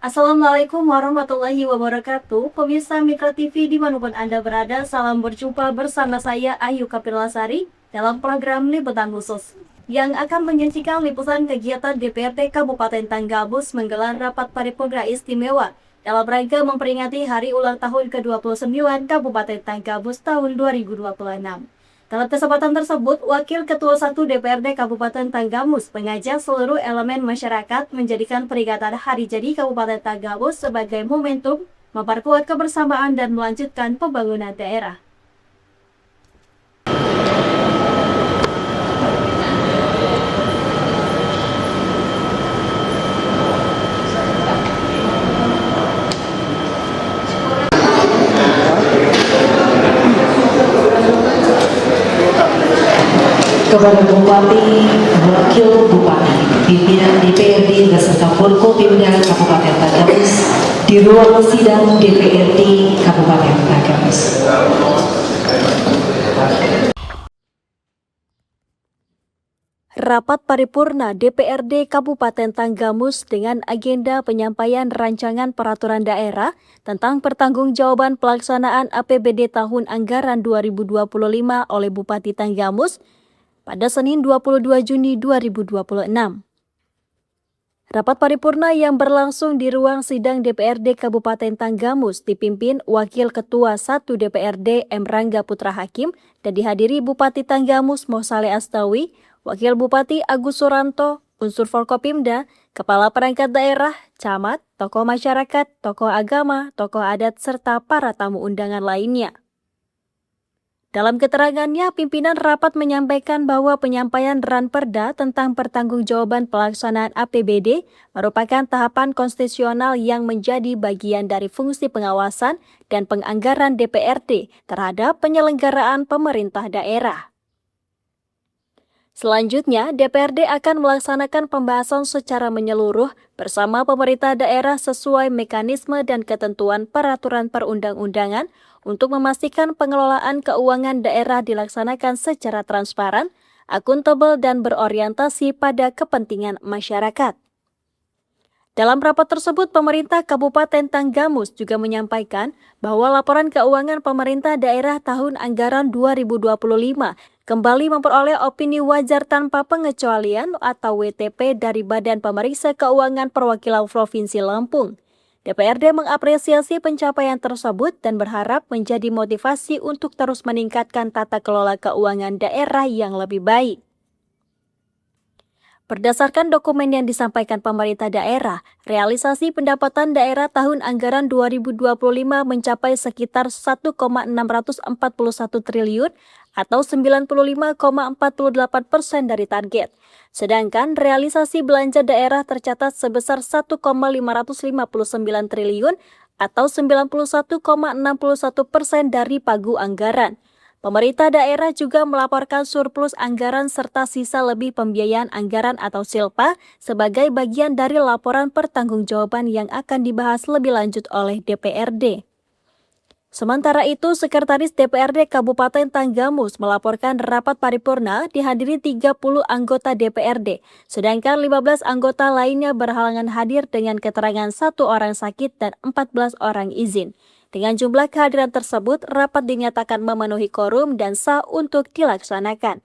Assalamualaikum warahmatullahi wabarakatuh. Pemirsa Mitra TV dimanapun Anda berada, salam berjumpa bersama saya Ayu Kapilasari dalam program Liputan Khusus yang akan menyajikan liputan kegiatan DPRD Kabupaten Tanggamus menggelar rapat paripurna istimewa dalam rangka memperingati hari ulang tahun ke-29 Kabupaten Tanggamus tahun 2026. Dalam kesempatan tersebut, Wakil Ketua 1 DPRD Kabupaten Tanggamus mengajak seluruh elemen masyarakat menjadikan peringatan Hari Jadi Kabupaten Tanggamus sebagai momentum memperkuat kebersamaan dan melanjutkan pembangunan daerah. Kepada Bupati, Wakil Bupati, pimpinan DPRD beserta Forkopimda Kabupaten Tanggamus di ruang sidang DPRD Kabupaten Tanggamus. Rapat paripurna DPRD Kabupaten Tanggamus dengan agenda penyampaian rancangan peraturan daerah tentang pertanggungjawaban pelaksanaan APBD tahun anggaran 2025 oleh Bupati Tanggamus pada Senin 22 Juni 2026. Rapat paripurna yang berlangsung di ruang sidang DPRD Kabupaten Tanggamus dipimpin Wakil Ketua 1 DPRD M. Rangga Putra Hakim dan dihadiri Bupati Tanggamus Mosale Astawi, Wakil Bupati Agus Suranto, unsur Forkopimda, Kepala Perangkat Daerah, Camat, tokoh masyarakat, tokoh agama, tokoh adat, serta para tamu undangan lainnya. Dalam keterangannya, pimpinan rapat menyampaikan bahwa penyampaian Ranperda tentang pertanggungjawaban pelaksanaan APBD merupakan tahapan konstitusional yang menjadi bagian dari fungsi pengawasan dan penganggaran DPRD terhadap penyelenggaraan pemerintah daerah. Selanjutnya, DPRD akan melaksanakan pembahasan secara menyeluruh bersama pemerintah daerah sesuai mekanisme dan ketentuan peraturan perundang-undangan untuk memastikan pengelolaan keuangan daerah dilaksanakan secara transparan, akuntabel, dan berorientasi pada kepentingan masyarakat. Dalam rapat tersebut, pemerintah Kabupaten Tanggamus juga menyampaikan bahwa laporan keuangan pemerintah daerah tahun anggaran 2025 kembali memperoleh opini wajar tanpa pengecualian atau WTP dari Badan Pemeriksa Keuangan Perwakilan Provinsi Lampung. DPRD mengapresiasi pencapaian tersebut dan berharap menjadi motivasi untuk terus meningkatkan tata kelola keuangan daerah yang lebih baik. Berdasarkan dokumen yang disampaikan pemerintah daerah, realisasi pendapatan daerah tahun anggaran 2025 mencapai sekitar 1,641 triliun atau 95,48% dari target. Sedangkan realisasi belanja daerah tercatat sebesar 1,559 triliun atau 91,61% dari pagu anggaran. Pemerintah daerah juga melaporkan surplus anggaran serta sisa lebih pembiayaan anggaran atau SILPA sebagai bagian dari laporan pertanggungjawaban yang akan dibahas lebih lanjut oleh DPRD. Sementara itu, Sekretaris DPRD Kabupaten Tanggamus melaporkan rapat paripurna dihadiri 30 anggota DPRD, sedangkan 15 anggota lainnya berhalangan hadir dengan keterangan 1 orang sakit dan 14 orang izin. Dengan jumlah kehadiran tersebut, rapat dinyatakan memenuhi quorum dan sah untuk dilaksanakan.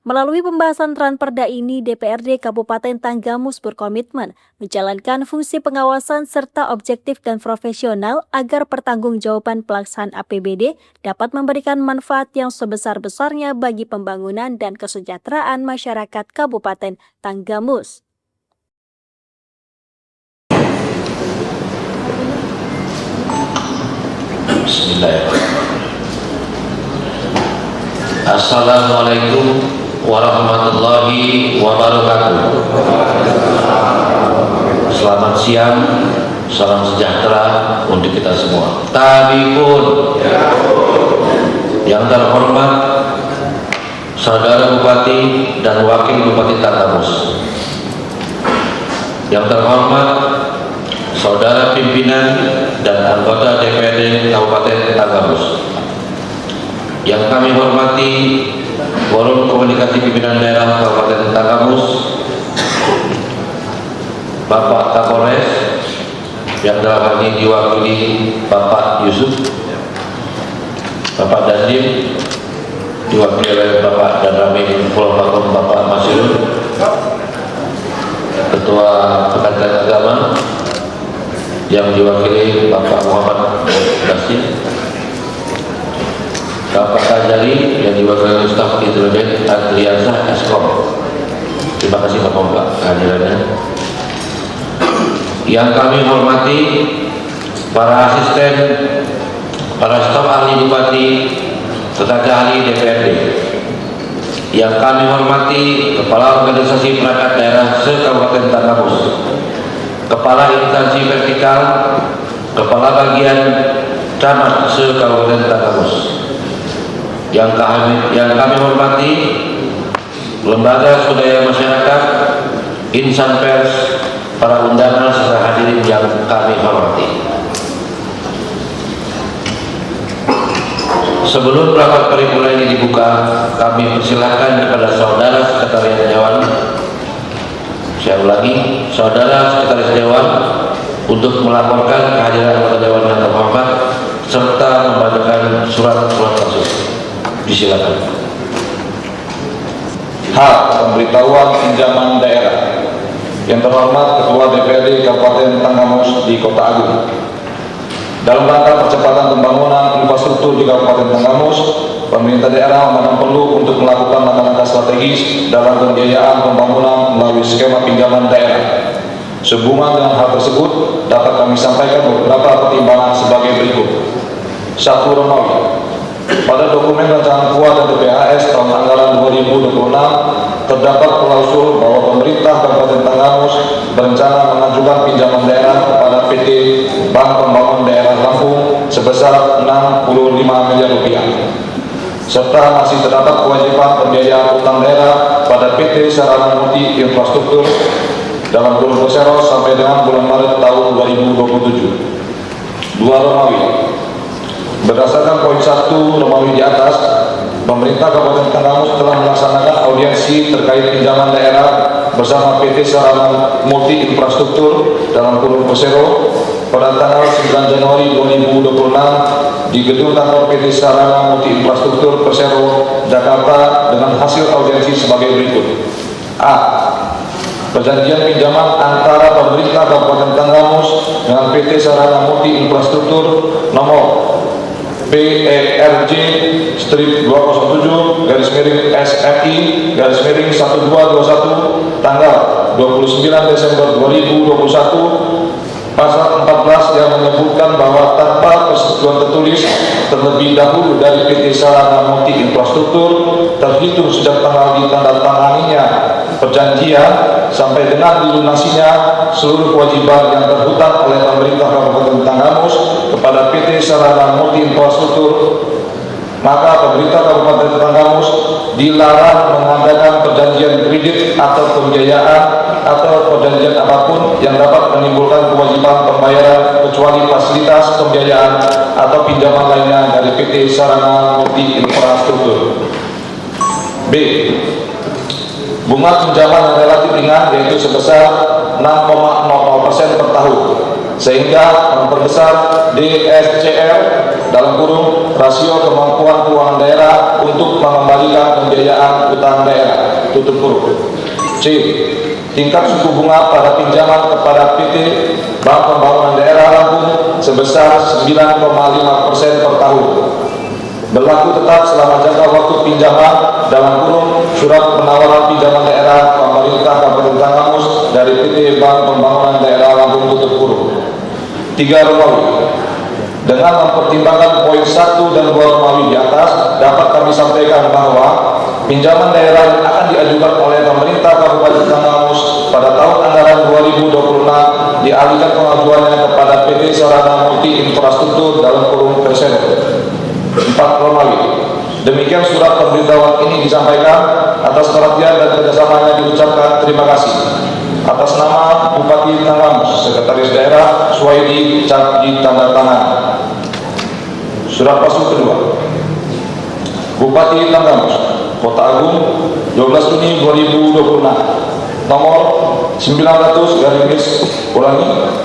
Melalui pembahasan Ranperda ini, DPRD Kabupaten Tanggamus berkomitmen menjalankan fungsi pengawasan serta objektif dan profesional agar pertanggungjawaban pelaksanaan APBD dapat memberikan manfaat yang sebesar-besarnya bagi pembangunan dan kesejahteraan masyarakat Kabupaten Tanggamus. Bismillahirrahmanirrahim. Assalamualaikum warahmatullahi wabarakatuh. Selamat siang, salam sejahtera untuk kita semua. Tabipun. Yang terhormat Saudara Bupati dan Wakil Bupati Tanggamus. Yang terhormat Saudara pimpinan dan anggota DPRD Kabupaten Tanggamus. Yang kami hormati Forum Komunikasi Pimpinan Daerah Kabupaten Tanggamus, Bapak Kapolres, yang dalam hal ini diwakili Bapak Yusuf, Bapak Dandim, diwakili oleh Bapak Danramil Pulau Pakung Bapak Masirun, Ketua Pengadilan Agama yang diwakili Bapak Muhammad Basir, Bapak Kajari yang diwakili oleh Staf Intelijen Adriansah Eskom. Terima kasih Bapak kehadirannya. Yang kami hormati para asisten, para staf ahli bupati, tenaga ahli DPRD. Yang kami hormati Kepala Organisasi Perangkat Daerah se-Kabupaten Tanggamus, Kepala Instansi Vertikal, Kepala Bagian Camat se-Kabupaten Tanggamus. Yang kami hormati lembaga swadaya masyarakat, insan pers, para undangan serta hadirin yang kami hormati. Sebelum rapat paripurna ini dibuka, kami persilahkan kepada Saudara Sekretaris Dewan, saya ulangi, Saudara Sekretaris Dewan untuk melaporkan kehadiran anggota Dewan yang terhormat serta membacakan surat-surat tersebut. Disilakan. H. Pemberitahuan pinjaman daerah. Yang terhormat Ketua DPRD Kabupaten Tanggamus di Kota Agung. Dalam rangka percepatan pembangunan infrastruktur di Kabupaten Tanggamus, pemerintah daerah memandang perlu untuk melakukan langkah-langkah strategis dalam pembiayaan pembangunan melalui skema pinjaman daerah. Sehubungan dengan hal tersebut, dapat kami sampaikan beberapa pertimbangan sebagai berikut. 1. Romawi. Pada dokumen rancangan KUA dan TPHS tahun anggaran 2026 terdapat klausul bahwa pemerintah Kabupaten Tanggamus berencana mengajukan pinjaman daerah kepada PT Bank Pembangunan Daerah Lampung sebesar 65 miliar rupiah. Serta masih terdapat kewajiban pembiayaan utang daerah pada PT Sarana Multi Infrastruktur dalam kurun persero sampai dengan bulan Maret tahun 2027. 2. Romawi. Berdasarkan poin 1 Romawi di atas, pemerintah Kabupaten Tanggamus telah melaksanakan audiensi terkait pinjaman daerah bersama PT Sarana Multi Infrastruktur dalam kurun persero pada tanggal 9 Januari 2026 di gedung kantor PT Sarana Multi Infrastruktur Persero, Jakarta dengan hasil audiensi sebagai berikut. A. Perjanjian pinjaman antara pemerintah Kabupaten Tanggamus dengan PT Sarana Multi Infrastruktur nomor PERJ strip 207-SMI-1221 tanggal 29 Desember 2021 pasal 14 yang menyebutkan bahwa tanpa persetujuan tertulis terlebih dahulu dari PT Sarana Multi Infrastruktur terhitung sejak tanggal ditandatanganinya perjanjian sampai dengan dilunasinya seluruh kewajiban yang terhutang oleh pemerintah Kabupaten Tanggamus kepada PT Sarana Multi Infrastruktur, maka pemerintah Kabupaten Tanggamus dilarang mengadakan perjanjian kredit atau pembiayaan atau perjanjian apapun yang dapat menimbulkan kewajiban pembayaran kecuali fasilitas pembiayaan atau pinjaman lainnya dari PT Sarana Multi Infrastruktur. B. Bunga pinjaman yang relatif ringan yaitu sebesar 6,00% per tahun, sehingga memperbesar DSCR dalam kurung rasio kemampuan keuangan daerah untuk mengembalikan pembiayaan utang daerah, tutup kurung. C. Tingkat suku bunga pada pinjaman kepada PT Bank Pembangunan Daerah Lampung sebesar 9,5% per tahun. Berlaku tetap selama jangka waktu pinjaman dalam kurung surat penawaran pinjaman daerah pemerintah Kabupaten Tanggamus dari PT Bank Pembangunan Daerah Lampung, tutup kurung. 3. Romawi. Dengan mempertimbangkan poin 1 dan 2 Romawi di atas, dapat kami sampaikan bahwa pinjaman daerah yang akan diajukan oleh pemerintah Kabupaten Tanggamus pada tahun anggaran 2026 dialihkan pengajuannya kepada PT Sarana Multi Infrastruktur dalam kurung Persero. 4. Romawi. Demikian surat pemberitahuan ini disampaikan. Atas perhatian dan kerjasamanya diucapkan terima kasih. Atas nama Bupati Tanggamus, Sekretaris Daerah Suwaidi cap ditandatangan. Surat palsu kedua. Bupati Tanggamus, Kota Agung, 12 Juni 2026. Nomor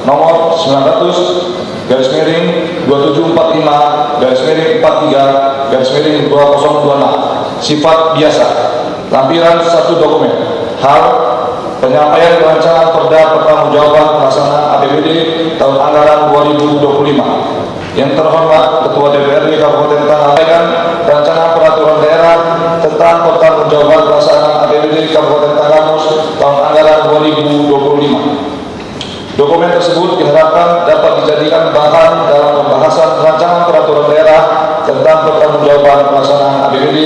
nomor 900/2745/43/2026 sifat biasa. Lampiran 1 dokumen. Hal penyampaian rancangan perda pertanggungjawaban pelaksanaan APBD tahun anggaran 2025. Yang terhormat Ketua DPRD Kabupaten Tangerang, rancangan peraturan daerah tentang pertanggungjawaban pelaksanaan APBD Kabupaten Tangerang tahun anggaran 2025. Dokumen tersebut diharapkan dapat dijadikan bahan dalam pembahasan rancangan peraturan daerah tentang pertanggungjawaban pelaksanaan APBD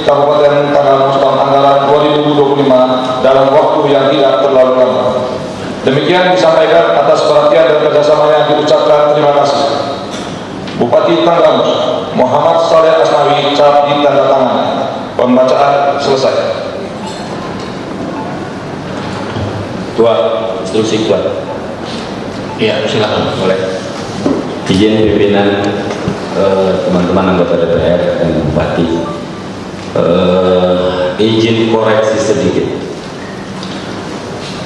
Kabupaten Tangerang tahun anggaran 2025 dalam waktu yang tidak terlalu lama. Demikian disampaikan atas perhatian dan kerjasama yang diucapkan. Terima kasih. Bupati Tanggamus Muhammad Saleh Asnawi, cap ditandatangani. Pembacaan selesai. Tua, instruksi Tua. Ya, silakan. Boleh. Izin pimpinan, teman-teman anggota DPR dan Bupati, izin koreksi sedikit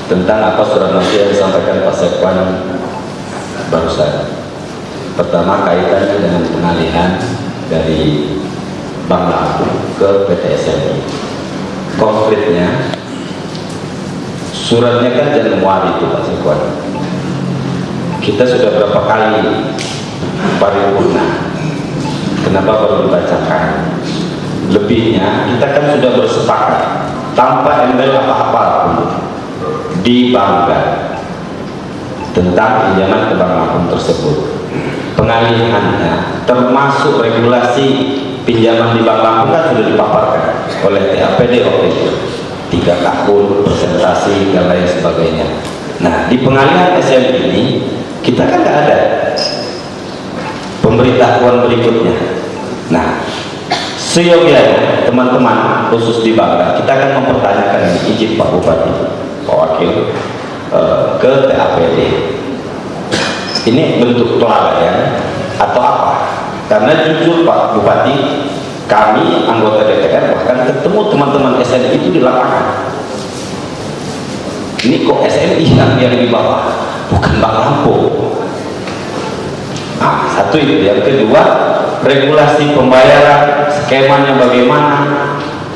tentang apa surat nanti yang disampaikan Pak Sekwan barusan. Pertama, kaitannya dengan pengalihan dari Bank Lampung ke PT SMI. Konkretnya, suratnya kan Januari itu Pak Sekwan. Kita sudah berapa kali paripurna, kenapa baru dibacakan? Lebihnya kita kan sudah bersepakat tanpa embel apa-apa di Bangga tentang pinjaman ke Bank Lampung tersebut. Pengalihannya termasuk regulasi pinjaman di Bank Lampung kan sudah dipaparkan oleh TAPD waktu itu, 3 tahun, presentasi dan lain sebagainya. Nah, di pengalihan SMI ini kita kan nggak ada pemberitahuan berikutnya. Nah, seyogianya teman-teman khusus di Bangga, kita akan mempertanyakan izin Pak Bupati, Pak Wakil, ke TAPD. Ini bentuk kelalaian atau apa? Karena jujur Pak Bupati, kami anggota DPR bahkan ketemu teman-teman SNI itu di lapangan. Ini kok SNI yang di bawah, bukan Bank Lampung. Nah, satu itu. Yang kedua, regulasi pembayaran, skemanya bagaimana,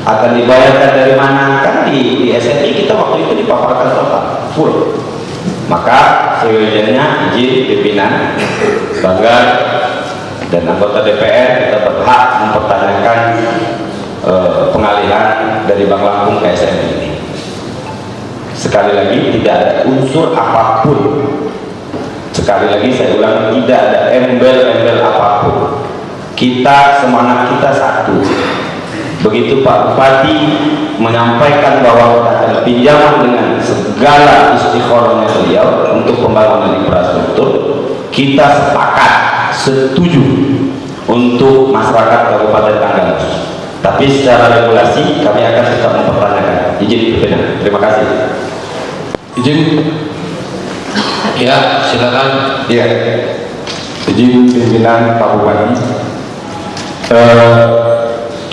akan dibayarkan dari mana? Kan di SNI kita waktu itu dipaparkan total, full. Maka seyogianya izin pimpinan Bangga dan anggota DPR kita berhak mempertanyakan pengalihan dari Bank Lampung ke SMI ini. Sekali lagi, tidak ada unsur apapun, sekali lagi saya ulang, tidak ada embel-embel apapun. Kita, semangat kita satu. Begitu Pak Bupati menyampaikan bahwa kita akan pinjaman dengan segala istikharahnya beliau untuk pembangunan infrastruktur, kita sepakat, setuju untuk masyarakat Kabupaten Tanggamus. Tapi secara regulasi kami akan tetap mempertanyakan. Izin pimpinan. Terima kasih. Izin. Ya, silakan. Ya. Izin pimpinan Pak Bupati.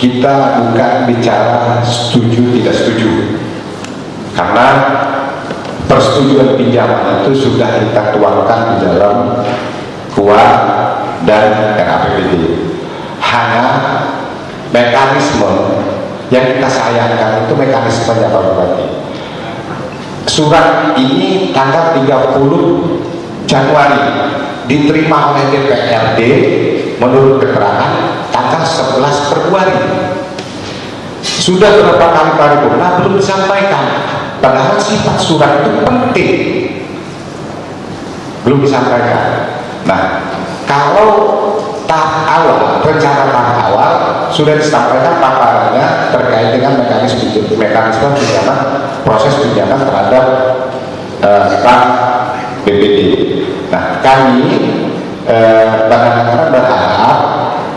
Kita bukan bicara setuju tidak setuju, karena persetujuan pinjaman itu sudah kita tuangkan di dalam KUA dan RAPBD. Hanya mekanisme yang kita sayangkan itu mekanismenya Pak Bupati. Surat ini tanggal 30 Januari diterima oleh DPRD menurut keterangan tanggal 11 Februari. Sudah berapa kali paripurna belum disampaikan, padahal sifat surat itu penting, belum disampaikan. Nah, kalau tahap awal, rencana tahap awal sudah disampaikan paparannya terkait dengan mekanisme pinjaman, proses pinjaman terhadap bank BPD. Nah, kami bahkan berharap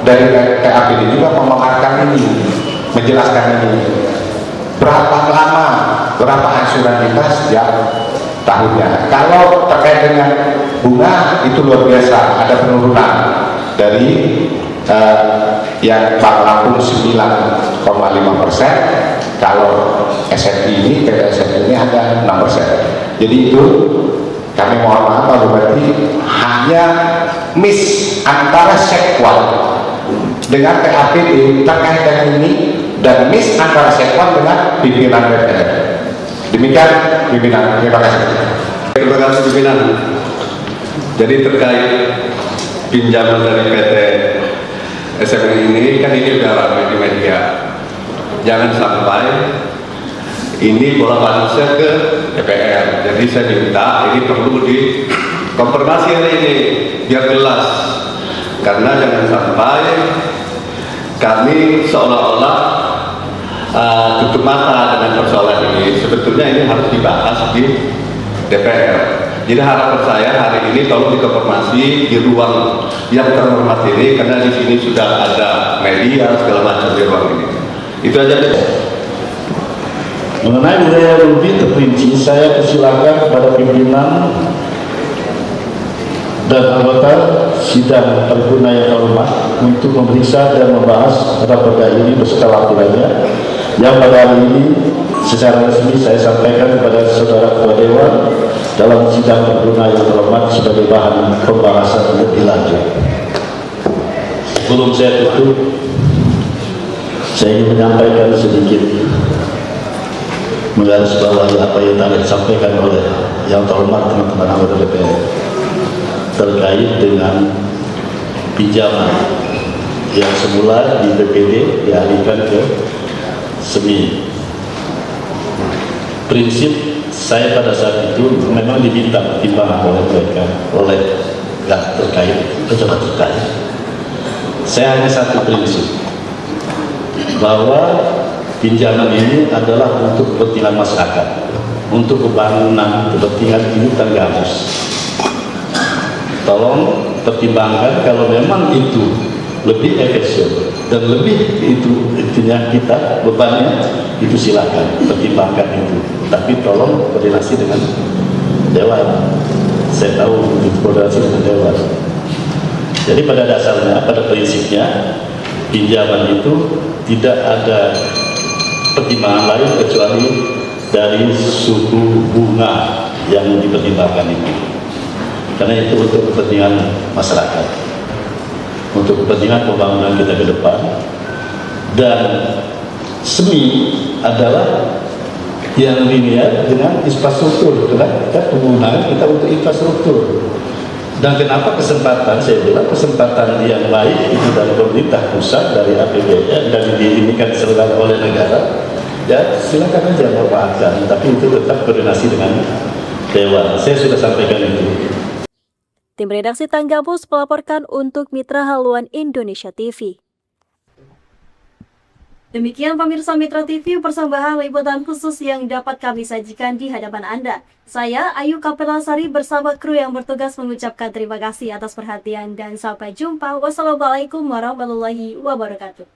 dari TAPD juga memaparkan ini, menjelaskan ini, berapa lama, berapa angsuran kita setiap tahunnya. Kalau terkait dengan bunga itu luar biasa, ada penurunan dari yang Bank Lampung 9,5%, kalau SMI ini, PT SMI ini ada 6%. Jadi itu kami mohon maaf Pak Bupati, hanya miss antara Sekwan dengan PAPD terkait dengan ini dan miss antara Sekwan dengan pimpinan DPR. Demikian pimpinan, terima kasih. Terima kasih pimpinan. Jadi terkait pinjaman dari PT SME ini kan ini udah ramai di media. Jangan sampai ini bola panas ke DPR. Jadi saya minta ini perlu dikonfirmasi hari ini biar jelas. Karena jangan sampai kami seolah-olah tutup mata dengan persoalan ini. Sebetulnya ini harus dibahas di DPR. Jadi harapan saya hari ini tolong dikonfirmasi di ruang yang terhormat ini, karena di sini sudah ada media segala macam di ruang ini. Itu aja deh. Mengenai budaya lebih terperinci, saya persilakan kepada pimpinan dan anggota sidang paripurna yang terhormat untuk memeriksa dan membahas raperda ini beserta lampirannya, yang pada hari ini secara resmi saya sampaikan kepada saudara ketua dewan dalam sidang paripurna yang terhormat sebagai bahan pembahasan lebih lanjut. Sebelum saya tutup, saya ingin menyampaikan sedikit menggarisbawahi apa yang tadi disampaikan oleh yang terhormat teman-teman anggota DPR terkait dengan pinjaman yang semula di BPD dialihkan ke SME. Prinsip saya pada saat itu memang diminta pertimbangan oleh mereka, oleh pihak terkait, pejabat terkait. Saya hanya satu prinsip, bahwa pinjaman ini adalah untuk kepentingan masyarakat, untuk pembangunan, kepentingan hidup dan gabus. Tolong pertimbangkan, kalau memang itu lebih efisien dan lebih itu intinya kita bebannya, itu silakan pertimbangkan itu. Tapi tolong koordinasi dengan dewan. Saya tahu itu koordinasi dengan dewan. Jadi pada dasarnya, pada prinsipnya, pinjaman itu tidak ada pertimbangan lain kecuali dari suku bunga yang dipertimbangkan itu. Karena itu untuk kepentingan masyarakat, untuk kepentingan pembangunan kita ke depan. Dan SME adalah yang linear dengan infrastruktur, karena kita penggunaan kita untuk infrastruktur. Dan kenapa kesempatan, saya bilang kesempatan yang baik itu dari pemerintah pusat, dari APBN, dan ini kan diselenggarakan oleh negara, ya silakan aja memanfaatkan, tapi itu tetap koordinasi dengan dewan. Saya sudah sampaikan itu. Tim redaksi Tanggabus melaporkan untuk Mitra Haluan Indonesia TV. Demikian pemirsa Mitra TV, persembahan liputan khusus yang dapat kami sajikan di hadapan Anda. Saya Ayu Kapelasari bersama kru yang bertugas mengucapkan terima kasih atas perhatian dan sampai jumpa. Wassalamualaikum warahmatullahi wabarakatuh.